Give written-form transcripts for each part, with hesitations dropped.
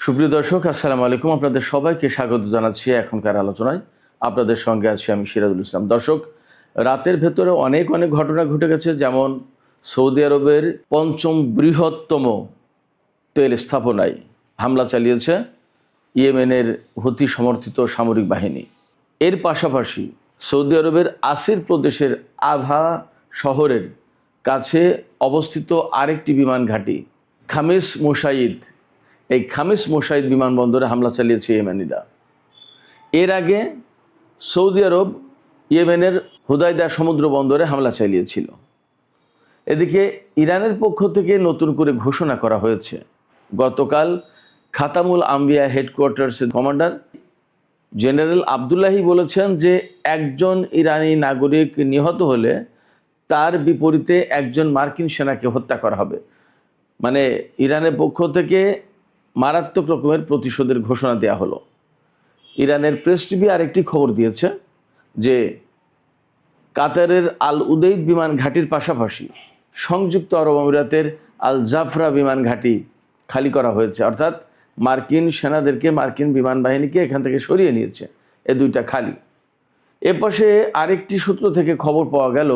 সুপ্রিয় দর্শক, আসসালামু আলাইকুম। আপনাদের সবাইকে স্বাগত জানাচ্ছি এখনকার আলোচনায়। আপনাদের সঙ্গে আছি আমি সিরাজুল ইসলাম। দর্শক, রাতের ভেতরে অনেক ঘটনা ঘটে গেছে। যেমন সৌদি আরবের পঞ্চম বৃহত্তম তেল স্থাপনায় হামলা চালিয়েছে ইয়েমেনের হুথি সমর্থিত সামরিক বাহিনী। এর পাশাপাশি সৌদি আরবের আসির প্রদেশের আভা শহরের কাছে অবস্থিত আরেকটি বিমান ঘাঁটি খামিস মোসাইদ, এই খামিস মোসাইদ বিমানবন্দরে হামলা চালিয়েছে ইয়েমেনিরা। এর আগে সৌদি আরব ইয়েমেনের হুদাইদা সমুদ্র বন্দরে হামলা চালিয়েছিল। এদিকে ইরানের পক্ষ থেকে নতুন করে ঘোষণা করা হয়েছে। গতকাল খাতামুল আম্বিয়া হেডকোয়ার্টার্সের কমান্ডার জেনারেল আবদুল্লাহি বলেছেন যে একজন ইরানি নাগরিক নিহত হলে তার বিপরীতে একজন মার্কিন সেনাকে হত্যা করা হবে। মানে ইরানের পক্ষ থেকে মারাত্মক রকমের প্রতিশোধের ঘোষণা দেওয়া হলো। ইরানের প্রেস টিভি আরেকটি খবর দিয়েছে যে কাতারের আল উদেইদ বিমান ঘাঁটির পাশাপাশি সংযুক্ত আরব আমিরাতের আল জাফরা বিমান ঘাঁটি খালি করা হয়েছে, অর্থাৎ মার্কিন সেনাদেরকে, মার্কিন বিমান বাহিনীকে এখান থেকে সরিয়ে নিয়েছে। এ দুইটা খালি। এ পাশে আরেকটি সূত্র থেকে খবর পাওয়া গেল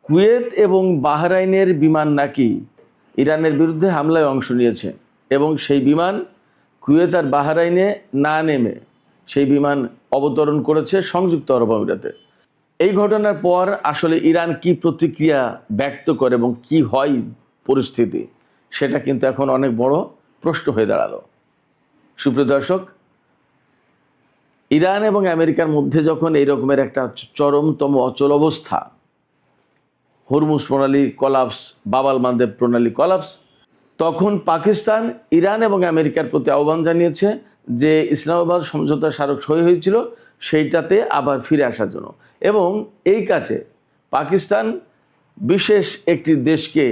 কুয়েত এবং বাহরাইনের বিমান নাকি ইরানের বিরুদ্ধে হামলায় অংশ নিয়েছে এবং সেই বিমান কুয়েত আর বাহরাইনে না নেমে সেই বিমান অবতরণ করেছে সংযুক্ত আরব আমিরাতে। এই ঘটনার পর আসলে ইরান কি প্রতিক্রিয়া ব্যক্ত করে এবং কি হয় পরিস্থিতি, সেটা কিন্তু এখন অনেক বড় প্রশ্ন হয়ে দাঁড়ালো। সুপ্রিয় দর্শক, ইরান এবং আমেরিকার মধ্যে যখন এই রকমের একটা চরমতম অচল অবস্থা, হরমুজ প্রণালী কলাপস, বাবাল মান্দেব প্রণালী কলাপস, তখন পাকিস্তান ইরান এবং আমেরিকার প্রতি আহ্বান জানিয়েছে যে ইসলামাবাদ সমঝোতা স্মারক সই হয়েছিল সেইটাতে আবার ফিরে আসার জন্য। এবং এই কাজে পাকিস্তান বিশেষ একটি দেশকে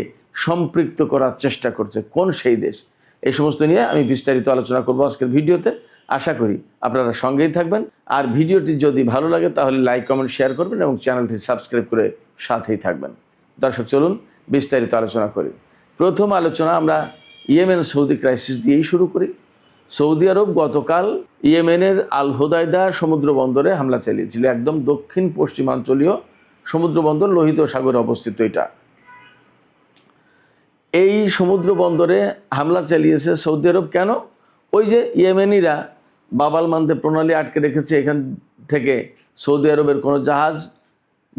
সম্পৃক্ত করার চেষ্টা করছে। কোন সেই দেশ? এই সমস্ত নিয়ে আমি বিস্তারিত আলোচনা করব আজকের ভিডিওতে। আশা করি আপনারা সঙ্গেই থাকবেন। আর ভিডিওটি যদি ভালো লাগে তাহলে লাইক, কমেন্ট, শেয়ার করবেন এবং চ্যানেলটি সাবস্ক্রাইব করে সাথেই থাকবেন। দর্শক, চলুন বিস্তারিত আলোচনা করি। প্রথম আলোচনা আমরা ইয়েমেন সৌদি ক্রাইসিস দিয়েই শুরু করি। সৌদি আরব গতকাল ইয়েমেনের আল হুদাইদা সমুদ্র বন্দরে হামলা চালিয়েছিল। একদম দক্ষিণ পশ্চিমাঞ্চলীয় সমুদ্র বন্দর, লোহিত সাগরে অবস্থিত এটা। এই সমুদ্র বন্দরে হামলা চালিয়েছে সৌদি আরব। কেন? ওই যে ইয়েমেনিরা বাবাল মান্দেব প্রণালী আটকে রেখেছে, এখান থেকে সৌদি আরবের কোনো জাহাজ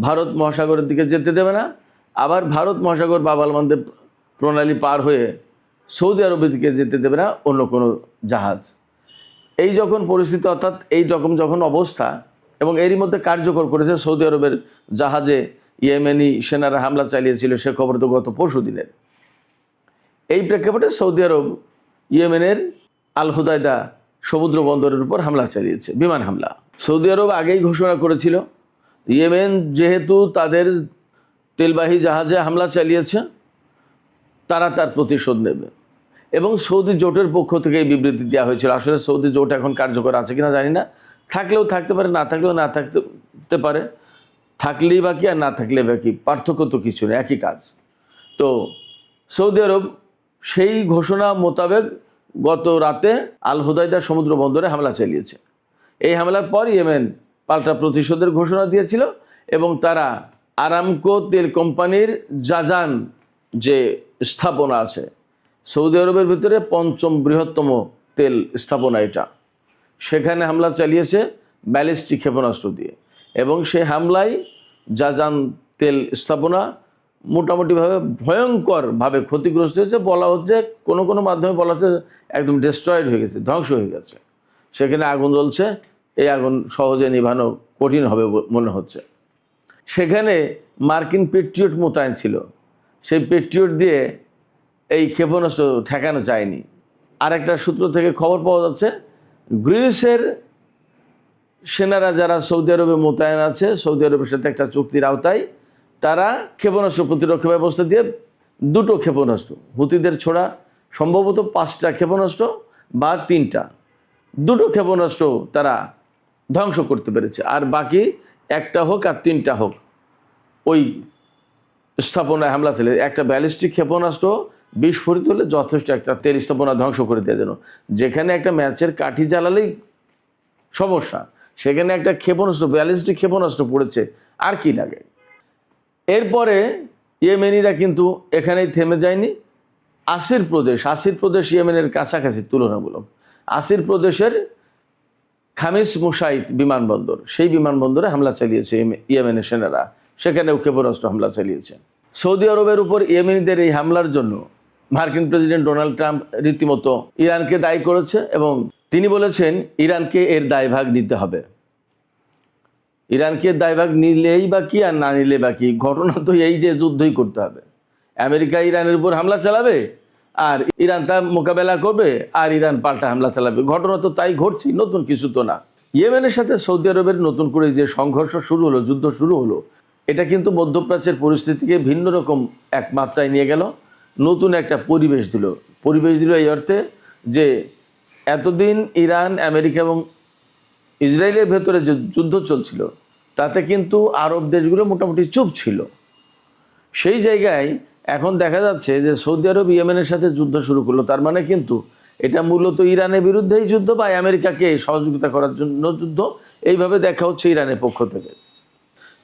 ভারত মহাসাগরের দিকে যেতে দেবে না, আবার ভারত মহাসাগর বাবাল মান্দেব প্রণালী পার হয়ে সৌদি আরবের দিকে যেতে দেবে না অন্য কোনো জাহাজ। এই যখন পরিস্থিতি, অর্থাৎ এই রকম যখন অবস্থা, এবং এরই মধ্যে কার্যকর করেছে সৌদি আরবের জাহাজে ইয়েমেনি সেনারা হামলা চালিয়েছিল, সে খবর তো গত পরশু দিনের। এই প্রেক্ষাপটে সৌদি আরব ইয়েমেনের আল হুদাইদা সমুদ্র বন্দরের উপর হামলা চালিয়েছে, বিমান হামলা। সৌদি আরব আগেই ঘোষণা করেছিল ইয়েমেন যেহেতু তাদের তেলবাহী জাহাজে হামলা চালিয়েছে, তারা তার প্রতিশোধ নেবে। এবং সৌদি জোটের পক্ষ থেকে এই বিবৃতি দেওয়া হয়েছিল। আসলে সৌদি জোট এখন কার্যকর আছে কিনা জানি না, থাকলেও থাকতে পারে, না থাকলেও না থাকতে পারে। থাকলেই বাকি আর না থাকলে বাকি, পার্থক্য তো কিছু নেই, একই কাজ। তো সৌদি আরব সেই ঘোষণা মোতাবেক গত রাতে আল হুদাইদা সমুদ্র বন্দরে হামলা চালিয়েছে। এই হামলার পর ইয়েমেন পাল্টা প্রতিশোধের ঘোষণা দিয়েছিল এবং তারা আরামকো তেল কোম্পানির জাজান যে স্থাপনা আছে সৌদি আরবের ভিতরে পঞ্চম বৃহত্তম তেল স্থাপনা এটা, সেখানে হামলা চালিয়েছে ব্যালিস্টিক ক্ষেপণাস্ত্র দিয়ে। এবং সেই হামলায় জাজান তেল স্থাপনা মোটামুটিভাবে ভয়ঙ্করভাবে ক্ষতিগ্রস্ত হয়েছে। বলা হচ্ছে, কোনো মাধ্যমে বলা হচ্ছে একদম ডেস্ট্রয়েড হয়ে গেছে, ধ্বংস হয়ে গেছে। সেখানে আগুন জ্বলছে, এই আগুন সহজে নিভানো কঠিন হবে মনে হচ্ছে। সেখানে মার্কিন পেট্রিয়ট মোতায়েন ছিল, সেই পেট্রিয়ট দিয়ে এই ক্ষেপণাস্ত্র ঠেকানো যায়নি। আরেকটা সূত্র থেকে খবর পাওয়া যাচ্ছে গ্রিসের সেনারা যারা সৌদি আরবে মোতায়েন আছে, সৌদি আরবের সাথে একটা চুক্তির আওতায় তারা ক্ষেপণাস্ত্র প্রতিরক্ষা ব্যবস্থা দিয়ে দুটো ক্ষেপণাস্ত্র, হুতিদের ছোড়া সম্ভবত 5টা ক্ষেপণাস্ত্র বা 3টা, দুটো ক্ষেপণাস্ত্র তারা ধ্বংস করতে পেরেছে। আর বাকি একটা হোক আর 3টা হোক ওই স্থাপনায় হামলা চালিয়ে একটা ব্যালিস্টিক ক্ষেপণাস্ত্র বিস্ফোরিত হলে যথেষ্ট একটা তেল স্থাপনা ধ্বংস করে দেওয়া যেন। যেখানে একটা ম্যাচের কাঠি জ্বালালেই সমস্যা, সেখানে একটা ক্ষেপণাস্ত্র, ব্যালিস্টিক ক্ষেপণাস্ত্র পড়েছে, আর কি লাগে। এরপরে ইয়েমেনিরা কিন্তু এখানেই থেমে যায়নি। আসির প্রদেশ ইয়েমেনের কাছাকাছি তুলনামূলক। আসির প্রদেশের খামিস মুসাইদ বিমানবন্দর, সেই বিমানবন্দরে হামলা চালিয়েছে ইয়েমেনের সেনারা, সেখানেও ক্ষেপণাস্ত্র হামলা চালিয়েছে। সৌদি আরবের উপর ইয়েমেনিদের এই হামলার জন্য মার্কিন প্রেসিডেন্ট ডোনাল্ড ট্রাম্প রীতিমতো ইরানকে দায়ী করেছে এবং তিনি বলেছেন ইরানকে এর দায়ভাগ নিতে হবে। ইরানকে দায়ভাগ নিলেই বা কি আর না নিলে বা কি, ঘটনা তো এই যে যুদ্ধই করতে হবে। আমেরিকা ইরানের উপর হামলা চালাবে আর ইরান তা মোকাবেলা করবে, আর ইরান পাল্টা হামলা চালাবে। ঘটনা তো তাই ঘটছে, নতুন কিছু তো না। ইয়েমেনের সাথে সৌদি আরবের নতুন করে যে সংঘর্ষ শুরু হলো, যুদ্ধ শুরু হলো, এটা কিন্তু মধ্যপ্রাচ্যের পরিস্থিতিকে ভিন্ন রকম এক মাত্রায় নিয়ে গেল, নতুন একটা পরিবেশ দিল এই অর্থে যে এতদিন ইরান, আমেরিকা এবং ইসরায়েলের ভেতরে যে যুদ্ধ চলছিল তাতে কিন্তু আরব দেশগুলো মোটামুটি চুপ ছিল। সেই জায়গায় এখন দেখা যাচ্ছে যে সৌদি আরব ইয়েমেনের সাথে যুদ্ধ শুরু করলো। তার মানে কিন্তু এটা মূলত ইরানের বিরুদ্ধেই যুদ্ধ বা আমেরিকাকে সহযোগিতা করার জন্য যুদ্ধ, এইভাবে দেখা হচ্ছে ইরানের পক্ষ থেকে।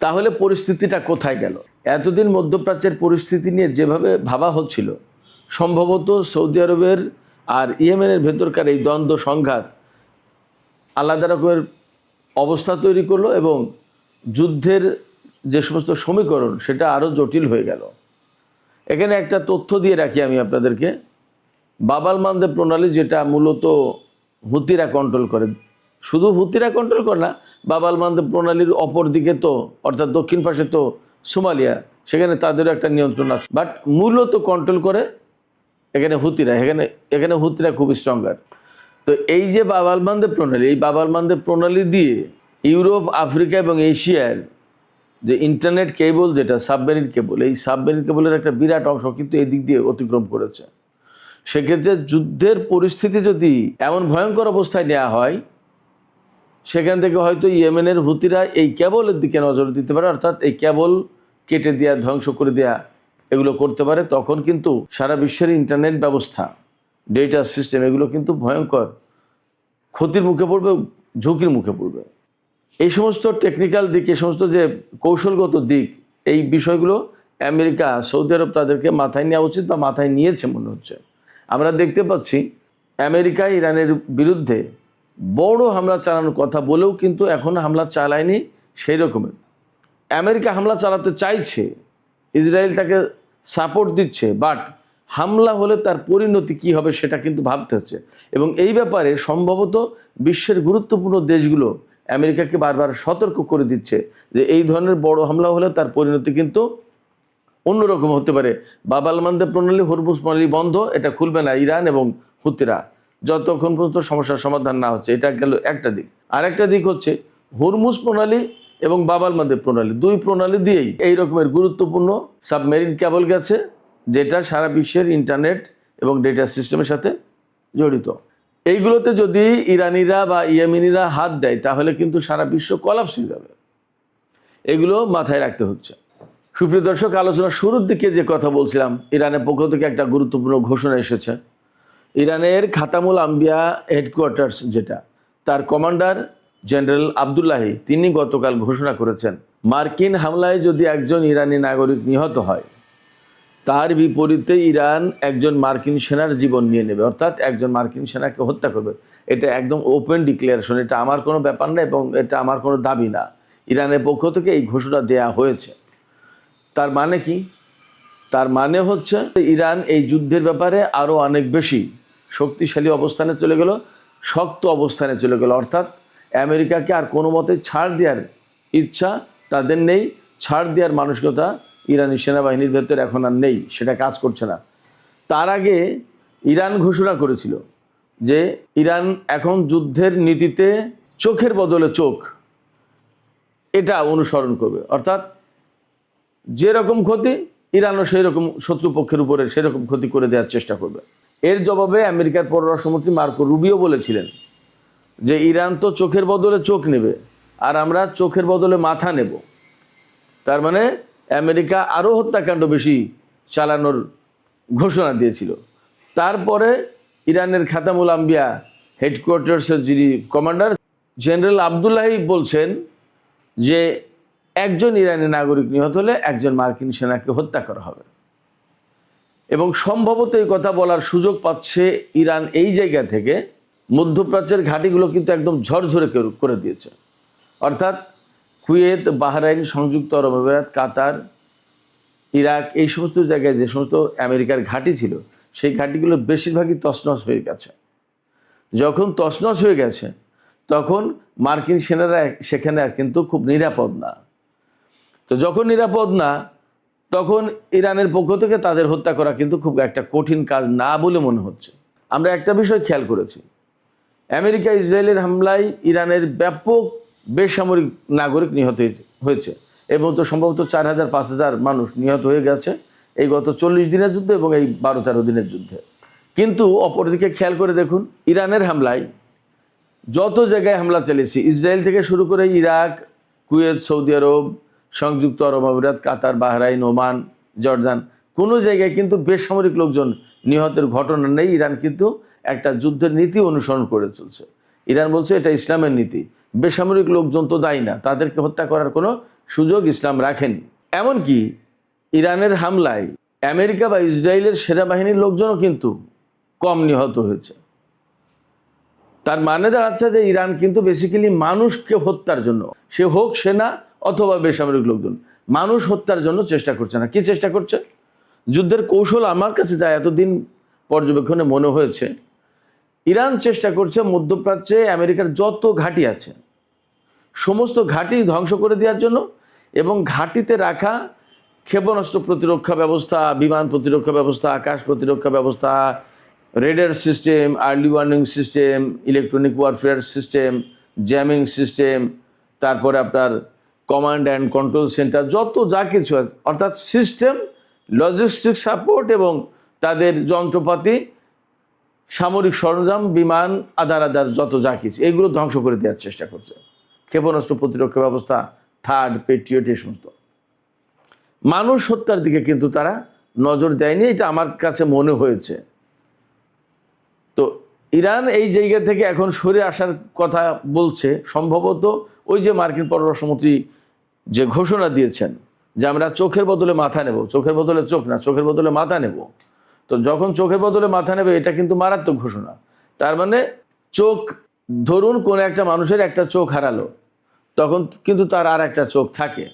তাহলে পরিস্থিতিটা কোথায় গেল? এতদিন মধ্যপ্রাচ্যের পরিস্থিতি নিয়ে যেভাবে ভাবা হচ্ছিল, সম্ভবত সৌদি আরবের আর ইয়েমেনের ভেতরকার এই দ্বন্দ্ব সংঘাত আলাদা রকমের অবস্থা তৈরি করলো এবং যুদ্ধের যে সমস্ত সমীকরণ সেটা আরও জটিল হয়ে গেল। এখানে একটা তথ্য দিয়ে রাখি আমি আপনাদেরকে। বাবাল মানদেব প্রণালী, যেটা মূলত হুতিরা কন্ট্রোল করে, শুধু হুতিরা কন্ট্রোল করে না, বাবাল মানদেব প্রণালীর অপর দিকে তো, অর্থাৎ দক্ষিণ পাশে তো সোমালিয়া, সেখানে তাদেরও একটা নিয়ন্ত্রণ আছে, বাট মূলত কন্ট্রোল করে এখানে হুতিরা। এখানে হুতিরা খুব স্ট্রঙ্গার। তো এই যে বাবাল মানদেব প্রণালী, এই বাবাল মানদেব প্রণালী দিয়ে ইউরোপ, আফ্রিকা এবং এশিয়ার যে ইন্টারনেট কেবল, যেটা সাবমেরিন কেবল, এই সাবমেরিন কেবলের একটা বিরাট অংশ কিন্তু এই দিক দিয়ে অতিক্রম করেছে। সেক্ষেত্রে যুদ্ধের পরিস্থিতি যদি এমন ভয়ঙ্কর অবস্থায় নেওয়া হয়, সেখান থেকে হয়তো ইয়েমেনের হুতিরা এই কেবলের দিকে নজর দিতে পারে, অর্থাৎ এই কেবল কেটে দেওয়া, ধ্বংস করে দেওয়া, এগুলো করতে পারে। তখন কিন্তু সারা বিশ্বের ইন্টারনেট ব্যবস্থা, ডেটা সিস্টেম, এগুলো কিন্তু ভয়ঙ্কর ক্ষতির মুখে পড়বে, ঝুঁকির মুখে পড়বে। এই সমস্ত টেকনিক্যাল দিক, এই সমস্ত যে কৌশলগত দিক, এই বিষয়গুলো আমেরিকা, সৌদি আরব তাদেরকে মাথায় নেওয়া উচিত বা মাথায় নিয়েছে মনে হচ্ছে। আমরা দেখতে পাচ্ছি আমেরিকা ইরানের বিরুদ্ধে বড় হামলা চালানোর কথা বলেও কিন্তু এখনও হামলা চালায়নি সেই রকমের। আমেরিকা হামলা চালাতে চাইছে, ইসরায়েল তাকে সাপোর্ট দিচ্ছে, বাট হামলা হলে তার পরিণতি কী হবে সেটা কিন্তু ভাবতে হচ্ছে। এবং এই ব্যাপারে সম্ভবত বিশ্বের গুরুত্বপূর্ণ দেশগুলো আমেরিকাকে বারবার সতর্ক করে দিচ্ছে যে এই ধরনের বড় হামলা হলে তার পরিণতি কিন্তু অন্যরকম হতে পারে। বাবাল মানদেব প্রণালী, হরমুজ প্রণালী বন্ধ, এটা খুলবে না ইরান এবং হুতিরা যতক্ষণ পর্যন্ত সমস্যার সমাধান না হচ্ছে। এটা গেল একটা দিক। আর একটা দিক হচ্ছে হরমুজ প্রণালী এবং বাবাল মানদেব প্রণালী, দুই প্রণালী দিয়েই এই রকমের গুরুত্বপূর্ণ সাবমেরিন কেবল গেছে, যেটা সারা বিশ্বের ইন্টারনেট এবং ডেটা সিস্টেমের সাথে জড়িত। এইগুলোতে যদি ইরানিরা বা ইয়েমেনিরা হাত দেয় তাহলে কিন্তু সারা বিশ্ব কলাপস হয়ে যাবে। এগুলো মাথায় রাখতে হচ্ছে। সুপ্রিয় দর্শক, আলোচনার শুরুর দিকে যে কথা বলছিলাম, ইরানের পক্ষ থেকে একটা গুরুত্বপূর্ণ ঘোষণা এসেছে। ইরানের খাতামুল আম্বিয়া হেডকোয়ার্টার্স, যেটা, তার কমান্ডার জেনারেল আবদুল্লাহি, তিনি গতকাল ঘোষণা করেছেন মার্কিন হামলায় যদি একজন ইরানি নাগরিক নিহত হয়, তার বিপরীতে ইরান একজন মার্কিন সেনার জীবন নিয়ে নেবে, অর্থাৎ একজন মার্কিন সেনাকে হত্যা করবে। এটা একদম ওপেন ডিক্লারেশন, এটা আমার কোনো ব্যাপার না এবং এটা আমার কোনো দাবি না। ইরানের পক্ষ থেকে এই ঘোষণা দেয়া হয়েছে। তার মানে কি? তার মানে হচ্ছে ইরান এই যুদ্ধের ব্যাপারে আরও অনেক বেশি শক্তিশালী অবস্থানে চলে গেল, শক্ত অবস্থানে চলে গেল। অর্থাৎ আমেরিকাকে আর কোনো মতে ছাড় দেওয়ার ইচ্ছা তাদের নেই, ছাড় দেওয়ার মানসিকতা ইরানি সেনাবাহিনীর ভেতরে এখন আর নেই, সেটা কাজ করছে না। তার আগে ইরান ঘোষণা করেছিল যে ইরান এখন যুদ্ধের নীতিতে চোখের বদলে চোখ এটা অনুসরণ করবে, অর্থাৎ যেরকম ক্ষতি ইরানও সেই রকম শত্রুপক্ষের উপরে সেরকম ক্ষতি করে দেওয়ার চেষ্টা করবে। এর জবাবে আমেরিকার পররাষ্ট্রমন্ত্রী মার্কো রুবিও বলেছিলেন যে ইরান তো চোখের বদলে চোখ নেবে আর আমরা চোখের বদলে মাথা নেব। তার মানে আমেরিকা আরও হত্যাকাণ্ড বেশি চালানোর ঘোষণা দিয়েছিল। তারপরে ইরানের খাতামুল আম্বিয়া হেডকোয়ার্টার্সের যিনি কমান্ডার জেনারেল আবদুল্লাহি বলছেন যে একজন ইরানি নাগরিক নিহত হলে একজন মার্কিন সেনাকে হত্যা করা হবে। এবং সম্ভবত এই কথা বলার সুযোগ পাচ্ছে ইরান এই জায়গা থেকে মধ্যপ্রাচ্যের ঘাঁটিগুলো কিন্তু একদম ঝরঝরে করে দিয়েছে। অর্থাৎ কুয়েত, বাহরাইন, সংযুক্ত আরব আমিরাত, কাতার, ইরাক, এই সমস্ত জায়গায় যে সমস্ত আমেরিকার ঘাঁটি ছিল সেই ঘাঁটিগুলোর বেশিরভাগই তছনছ হয়ে গেছে। যখন তছনছ হয়ে গেছে তখন মার্কিন সেনারা সেখানে কিন্তু খুব নিরাপদ না। তো যখন নিরাপদ না, তখন ইরানের পক্ষ থেকে তাদের হত্যা করা কিন্তু খুব একটা কঠিন কাজ না বলে মনে হচ্ছে। আমরা একটা বিষয় খেয়াল করেছি, আমেরিকা ইসরায়েলের হামলায় ইরানের ব্যাপক বেসামরিক নাগরিক নিহত হয়েছে এবং তো সম্ভবত 4000-5000 মানুষ নিহত হয়ে গেছে এই গত 40 দিনের যুদ্ধে এবং এই 12-13 দিনের যুদ্ধে। কিন্তু অপরদিকে খেয়াল করে দেখুন, ইরানের হামলায় যত জায়গায় হামলা চালিয়েছে, ইসরায়েল থেকে শুরু করে ইরাক, কুয়েত, সৌদি আরব, সংযুক্ত আরব আমিরাত, কাতার, বাহরাইন, ওমান, জর্দান, কোনো জায়গায় কিন্তু বেসামরিক লোকজন নিহতের ঘটনা নেই। ইরান কিন্তু একটা যুদ্ধের নীতি অনুসরণ করে চলছে। ইরান বলছে এটা ইসলামের নীতি, বেসামরিক লোকজন তো দায়ী না, তাদেরকে হত্যা করার কোনো সুযোগ ইসলাম রাখেনি। এমনকি ইরানের হামলায় আমেরিকা বা ইসরায়েলের সেনাবাহিনীর লোকজনও কিন্তু কম নিহত হয়েছে। তার মানে দাঁড়াচ্ছে যে ইরান কিন্তু বেসিক্যালি মানুষকে হত্যার জন্য, সে হোক সেনা অথবা বেসামরিক লোকজন, মানুষ হত্যার জন্য চেষ্টা করছে না। কি চেষ্টা করছে? যুদ্ধের কৌশল আমার কাছে যা এতদিন পর্যবেক্ষণে মনে হয়েছে, ইরান চেষ্টা করছে মধ্যপ্রাচ্যে আমেরিকার যত ঘাঁটি আছে সমস্ত ঘাঁটি ধ্বংস করে দেওয়ার জন্য এবং ঘাঁটিতে রাখা ক্ষেপণাস্ত্র প্রতিরক্ষা ব্যবস্থা, বিমান প্রতিরক্ষা ব্যবস্থা, আকাশ প্রতিরক্ষা ব্যবস্থা, radar system, early warning system, electronic warfare system, jamming system, তারপরে আপনার কমান্ড অ্যান্ড কন্ট্রোল সেন্টার, যত যা কিছু আছে, অর্থাৎ সিস্টেম, লজিস্টিক সাপোর্ট এবং তাদের যন্ত্রপাতি, সামরিক সরঞ্জাম, বিমান, আদার যত যা কিছু, এগুলো ধ্বংস করে দেওয়ার চেষ্টা করছে। ক্ষেপণাস্ত্র প্রতিরক্ষা ব্যবস্থা, থার্ড, পেট্রিয়ট, এই সমস্ত। মানুষ হত্যার দিকে কিন্তু তারা নজর দেয়নি, এটা আমার কাছে মনে হয়েছে। তো ইরান এই জায়গা থেকে এখন সরে আসার কথা বলছে, সম্ভবত ওই যে মার্কিন পররাষ্ট্রমন্ত্রী যে ঘোষণা দিয়েছেন যে আমরা চোখের বদলে মাথা নেব, চোখের বদলে চোখ না, চোখের বদলে মাথা নেব। তো যখন চোখের বদলে মাথা নেবে, এটা কিন্তু মারাত্মক ঘোষণা। তার মানে চোখ, ধরুন কোনো একটা মানুষের একটা চোখ হারালো, তখন কিন্তু তার আর একটা চোখ থাকে,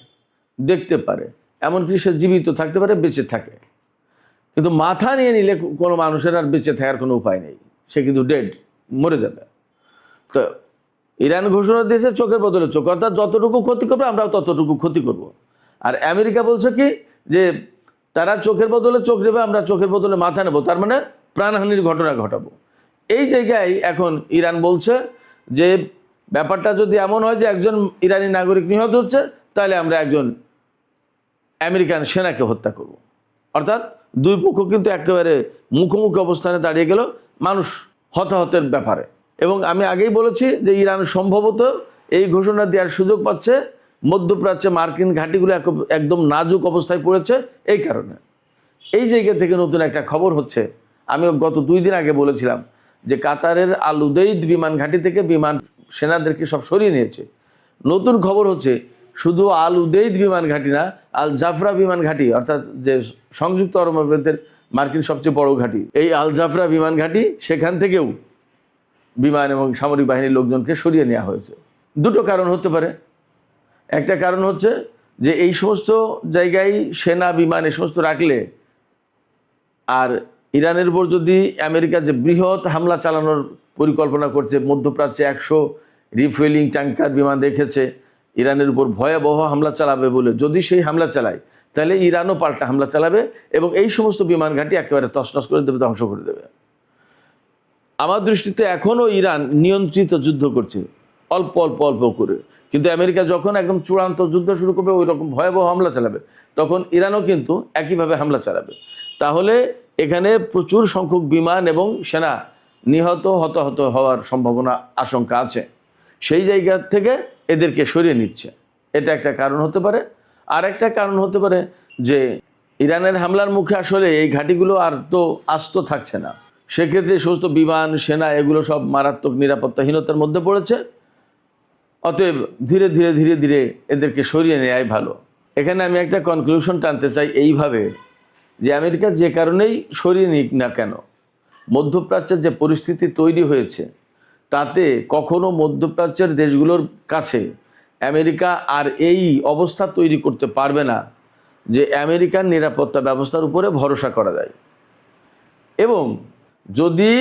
দেখতে পারে, এমনকি সে জীবিত থাকতে পারে, বেঁচে থাকে। কিন্তু মাথা নিয়ে নিলে কোনো মানুষের আর বেঁচে থাকার কোনো উপায় নেই, সে কিন্তু ডেড, মরে যাবে। তো ইরান ঘোষণা দিয়েছে চোখের বদলে চোখ, অর্থাৎ যতটুকু ক্ষতি করবে আমরাও ততটুকু ক্ষতি করব। আর আমেরিকা বলছে কি যে তারা চোখের বদলে চোখ নেবে, আমরা চোখের বদলে মাথা নেব, তার মানে প্রাণহানির ঘটনা ঘটাবো। এই জায়গায় এখন ইরান বলছে যে ব্যাপারটা যদি এমন হয় যে একজন ইরানি নাগরিক নিহত হচ্ছে, তাহলে আমরা একজন আমেরিকান সেনাকে হত্যা করব। অর্থাৎ দুই পক্ষ কিন্তু একেবারে মুখোমুখি অবস্থানে দাঁড়িয়ে গেল মানুষ হতাহতের ব্যাপারে। এবং আমি আগেই বলেছি যে ইরান সম্ভবত এই ঘোষণা দেওয়ার সুযোগ পাচ্ছে মধ্যপ্রাচ্যে মার্কিন ঘাঁটিগুলো একদম নাজুক অবস্থায় পড়েছে। এই কারণে এই জায়গা থেকে নতুন একটা খবর হচ্ছে, আমি গত 2 দিন আগে বলেছিলাম যে কাতারের আল উদেইদ বিমান ঘাঁটি থেকে বিমান সেনাদেরকে সব সরিয়ে নিয়েছে। নতুন খবর হচ্ছে শুধু আল উদেইদ বিমান ঘাঁটি না, আল জাফরা বিমান ঘাঁটি, অর্থাৎ যে সংযুক্ত আরব আমিরাতের মার্কিন সবচেয়ে বড় ঘাঁটি, এই আল জাফরা বিমান ঘাঁটি, সেখান থেকেও বিমান এবং সামরিক বাহিনীর লোকজনকে সরিয়ে নেওয়া হয়েছে। দুটো কারণ হতে পারে। একটা কারণ হচ্ছে যে এই সমস্ত জায়গায় সেনা, বিমান, এই সমস্ত রাখলে আর ইরানের উপর যদি আমেরিকা যে বৃহৎ হামলা চালানোর পরিকল্পনা করছে, মধ্যপ্রাচ্যে 100 রিফুয়েলিং ট্যাঙ্কার বিমান রেখেছে ইরানের উপর ভয়াবহ হামলা চালাবে বলে, যদি সেই হামলা চালায় তাহলে ইরানও পাল্টা হামলা চালাবে এবং এই সমস্ত বিমান ঘাঁটি একেবারে তছনছ করে দেবে, ধ্বংস করে দেবে। আমার দৃষ্টিতে এখনও ইরান নিয়ন্ত্রিত যুদ্ধ করছে, অল্প অল্প অল্প করে। কিন্তু আমেরিকা যখন একদম চূড়ান্ত যুদ্ধ শুরু করবে, ওই রকম ভয়াবহ হামলা চালাবে, তখন ইরানও কিন্তু একইভাবে হামলা চালাবে। তাহলে এখানে প্রচুর সংখ্যক বিমান এবং সেনা নিহত, হতাহত হওয়ার সম্ভাবনা, আশঙ্কা আছে। সেই জায়গা থেকে এদেরকে সরিয়ে নিচ্ছে, এটা একটা কারণ হতে পারে। আর একটা কারণ হতে পারে যে ইরানের হামলার মুখে আসলে এই ঘাঁটিগুলো আর তো আস্ত থাকছে না। সেক্ষেত্রে সমস্ত বিমান, সেনা এগুলো সব মারাত্মক নিরাপত্তাহীনতার মধ্যে পড়েছে। অতএব ধীরে ধীরে ধীরে ধীরে এদেরকে সরিয়ে নেওয়াই ভালো। এখানে আমি একটা কনক্লুশন টানতে চাই এইভাবে, যে আমেরিকা যে কারণেই সরিয়ে নিক না কেন, মধ্যপ্রাচ্যের যে পরিস্থিতি তৈরি হয়েছে তাতে কখনো মধ্যপ্রাচ্যের দেশগুলোর কাছে আমেরিকা আর এই অবস্থা তৈরি করতে পারবে না যে আমেরিকার নিরাপত্তা ব্যবস্থার উপরে ভরসা করা যায়। এবং যদি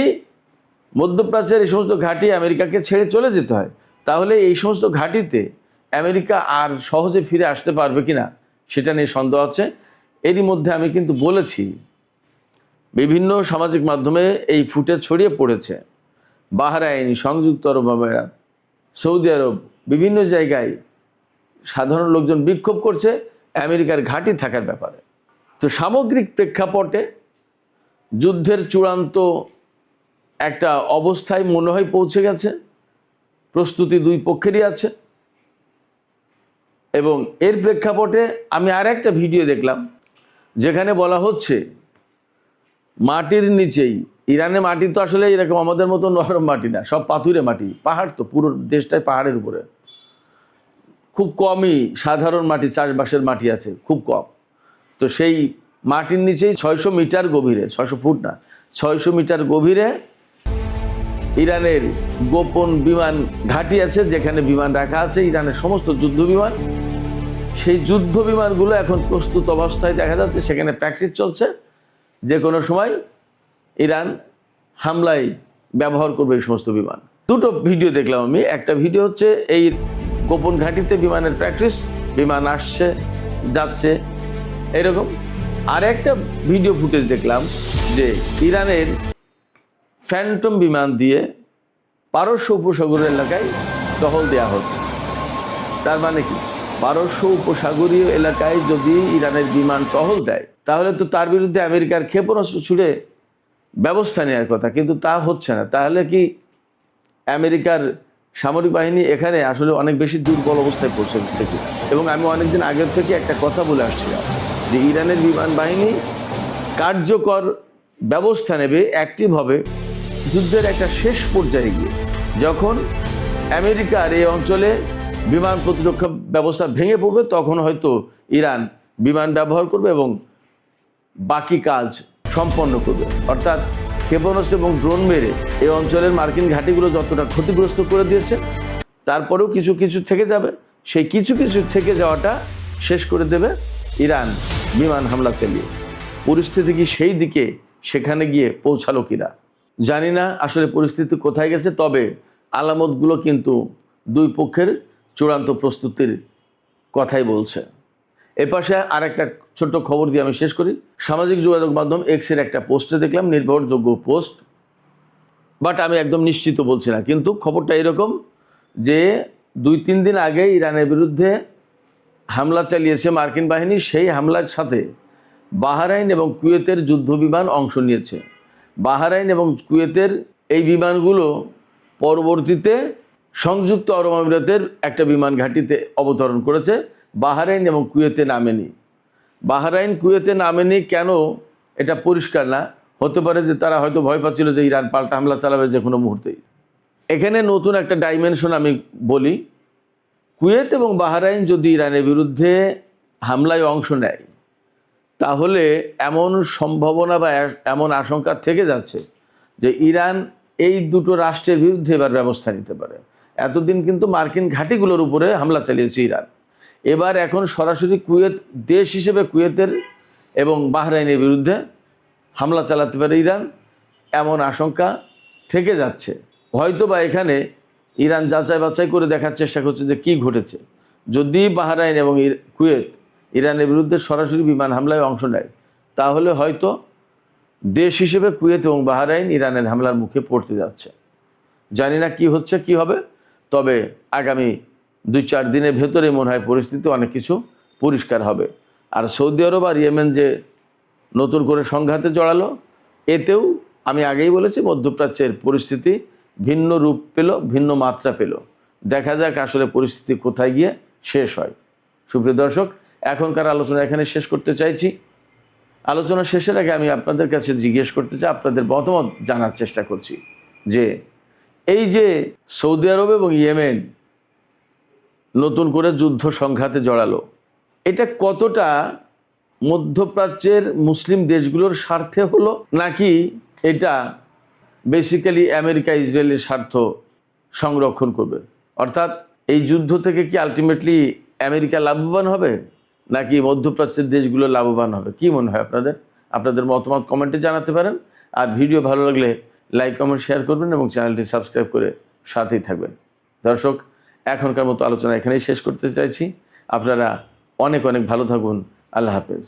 মধ্যপ্রাচ্যের এই সমস্ত ঘাঁটি আমেরিকাকে ছেড়ে চলে যেতে হয়, তাহলে এই সমস্ত ঘাঁটিতে আমেরিকা আর সহজে ফিরে আসতে পারবে কিনা সেটা নিয়ে সন্দেহ আছে। এরই মধ্যে আমি কিন্তু বলেছি, বিভিন্ন সামাজিক মাধ্যমে এই ফুটেজ ছড়িয়ে পড়েছে। বাহরাইন, সংযুক্ত আরব আমিরাত, সৌদি আরব, বিভিন্ন জায়গায় সাধারণ লোকজন বিক্ষোভ করছে আমেরিকার ঘাঁটি থাকার ব্যাপারে। তো সামগ্রিক প্রেক্ষাপটে যুদ্ধের চূড়ান্ত একটা অবস্থায় মনে হয় পৌঁছে গেছে। প্রস্তুতি দুই পক্ষেরই আছে। এবং এর প্রেক্ষাপটে আমি আর একটা ভিডিও দেখলাম যেখানে বলা হচ্ছে মাটির নিচেই, ইরানে মাটি তো আসলে এরকম আমাদের মতো নরম মাটি না, সব পাথুরে মাটি, পাহাড়, তো পুরো দেশটাই পাহাড়ের উপরে। খুব কমই সাধারণ মাটি, চাষবাসের মাটি আছে, খুব কম। তো সেই মাটির নিচেই 600 মিটার গভীরে, 600 ফুট না, 600 মিটার গভীরে ইরানের গোপন বিমান ঘাঁটি আছে, যেখানে বিমান রাখা আছে ইরানের সমস্ত যুদ্ধ বিমান। সেই যুদ্ধ বিমানগুলো এখন প্রস্তুত অবস্থায় দেখা যাচ্ছে, সেখানে প্র্যাকটিস চলছে। যে কোনো সময় ইরান হামলায় ব্যবহার করবে এই সমস্ত বিমান। দুটো ভিডিও দেখলাম আমি। একটা ভিডিও হচ্ছে এই গোপন ঘাঁটিতে বিমানের প্র্যাকটিস, বিমান আসছে যাচ্ছে এরকম। আর একটা ভিডিও ফুটেজ দেখলাম যে ইরানের ফ্যান্টম বিমান দিয়ে পারস্য উপসাগরের এলাকায় টহল দেওয়া হচ্ছে। তার মানে কি, পারস্য উপসাগরীয় এলাকায় যদি ইরানের বিমান টহল দেয় তাহলে তো তার বিরুদ্ধে আমেরিকার ক্ষেপণাস্ত্র ছুড়ে ব্যবস্থা নেওয়ার কথা, কিন্তু তা হচ্ছে না। তাহলে কি আমেরিকার সামরিক বাহিনী এখানে আসলে অনেক বেশি দুর্বল অবস্থায় পৌঁছে দিচ্ছে কি? এবং আমি অনেকদিন আগের থেকে একটা কথা বলে আসছিলাম যে ইরানের বিমান বাহিনী কার্যকর ব্যবস্থা নেবে অ্যাক্টিভ হবে যুদ্ধের একটা শেষ পর্যায়ে গিয়ে, যখন আমেরিকার এই অঞ্চলে বিমান প্রতিরক্ষা ব্যবস্থা ভেঙে পড়বে, তখন হয়তো ইরান বিমান ব্যবহার করবে এবং বাকি কাজ সম্পন্ন করবে। অর্থাৎ ক্ষেপণাস্ত্র এবং ড্রোন মেরে এই অঞ্চলের মার্কিন ঘাঁটিগুলো যতটা ক্ষতিগ্রস্ত করে দিয়েছে, তারপরেও কিছু কিছু থেকে যাবে। সেই কিছু কিছু থেকে যাওয়াটা শেষ করে দেবে ইরান বিমান হামলা চালিয়ে। পরিস্থিতি কি সেই দিকে সেখানে গিয়ে পৌঁছালো কিনা জানি না, আসলে পরিস্থিতি কোথায় গেছে। তবে আলামতগুলো কিন্তু দুই পক্ষের চূড়ান্ত প্রস্তুতির কথাই বলছে। এপাশে আর একটা ছোট্ট খবর দিয়ে আমি শেষ করি। সামাজিক যোগাযোগ মাধ্যম এক্সের একটা পোস্টে দেখলাম, নির্ভরযোগ্য পোস্ট, বাট আমি একদম নিশ্চিত বলছি না, কিন্তু খবরটা এরকম যে 2-3 দিন আগে ইরানের বিরুদ্ধে হামলা চালিয়েছে মার্কিন বাহিনী। সেই হামলার সাথে বাহরাইন এবং কুয়েতের যুদ্ধ বিমান অংশ নিয়েছে। বাহরাইন এবং কুয়েতের এই বিমানগুলো পরবর্তীতে সংযুক্ত আরব আমিরাতের একটা বিমান ঘাঁটিতে অবতরণ করেছে। বাহরাইন এবং কুয়েতে নামেনি। বাহরাইন কুয়েতে নামেনি কেন এটা পরিষ্কার না। হতে পারে যে তারা হয়তো ভয় পাচ্ছিল যে ইরান পাল্টা হামলা চালাবে যে কোনো মুহূর্তেই। এখানে নতুন একটা ডাইমেনশন আমি বলি, কুয়েত এবং বাহরাইন যদি ইরানের বিরুদ্ধে হামলায় অংশ নেয় তাহলে এমন সম্ভাবনা বা এমন আশঙ্কা থেকে যাচ্ছে যে ইরান এই দুটো রাষ্ট্রের বিরুদ্ধে এবার ব্যবস্থা নিতে পারে। এতদিন কিন্তু মার্কিন ঘাঁটিগুলোর উপরে হামলা চালিয়েছে ইরান, এবার এখন সরাসরি কুয়েত দেশ হিসেবে কুয়েতের এবং বাহরাইনের বিরুদ্ধে হামলা চালাতে পারে ইরান, এমন আশঙ্কা থেকে যাচ্ছে। হয়তো বা এখানে ইরান যাচাই বাছাই করে দেখার চেষ্টা করছে যে কী ঘটেছে। যদি বাহরাইন এবং কুয়েত ইরানের বিরুদ্ধে সরাসরি বিমান হামলায় অংশ নেয় তাহলে হয়তো দেশ হিসেবে কুয়েত এবং বাহরাইন ইরানের হামলার মুখে পড়তে যাচ্ছে। জানি না কি হচ্ছে কি হবে, তবে আগামী 2-4 দিনের ভেতরে মনে হয় পরিস্থিতি অনেক কিছু পরিষ্কার হবে। আর সৌদি আরব আর ইয়েমেন যে নতুন করে সংঘাতে জড়ালো, এতেও আমি আগেই বলেছি মধ্যপ্রাচ্যের পরিস্থিতি ভিন্ন রূপ পেল, ভিন্ন মাত্রা পেল। দেখা যাক আসলে পরিস্থিতি কোথায় গিয়ে শেষ হয়। সুপ্রিয় দর্শক, এখনকার আলোচনা এখানে শেষ করতে চাইছি। আলোচনা শেষের আগে আমি আপনাদের কাছে জিজ্ঞেস করতে চাই, আপনাদের মতামত জানার চেষ্টা করছি যে এই যে সৌদি আরব এবং ইয়েমেন নতুন করে যুদ্ধ সংঘাতে জড়ালো, এটা কতটা মধ্যপ্রাচ্যের মুসলিম দেশগুলোর স্বার্থে হলো, নাকি এটা বেসিক্যালি আমেরিকা ইসরায়েলের স্বার্থ সংরক্ষণ করবে? অর্থাৎ এই যুদ্ধ থেকে কি আলটিমেটলি আমেরিকা লাভবান হবে, নাকি মধ্যপ্রাচ্যের দেশগুলো লাভবান হবে? কি মনে হয় আপনাদের? আপনাদের মতামত কমেন্টে জানাতে পারেন। আর ভিডিও ভালো লাগলে লাইক কমেন্ট শেয়ার করবেন এবং চ্যানেলটি সাবস্ক্রাইব করে সাথেই থাকবেন। দর্শক, এখনকার মতো আলোচনা এখানেই শেষ করতে চাইছি। আপনারা অনেক অনেক ভালো থাকুন। আল্লাহ হাফেজ।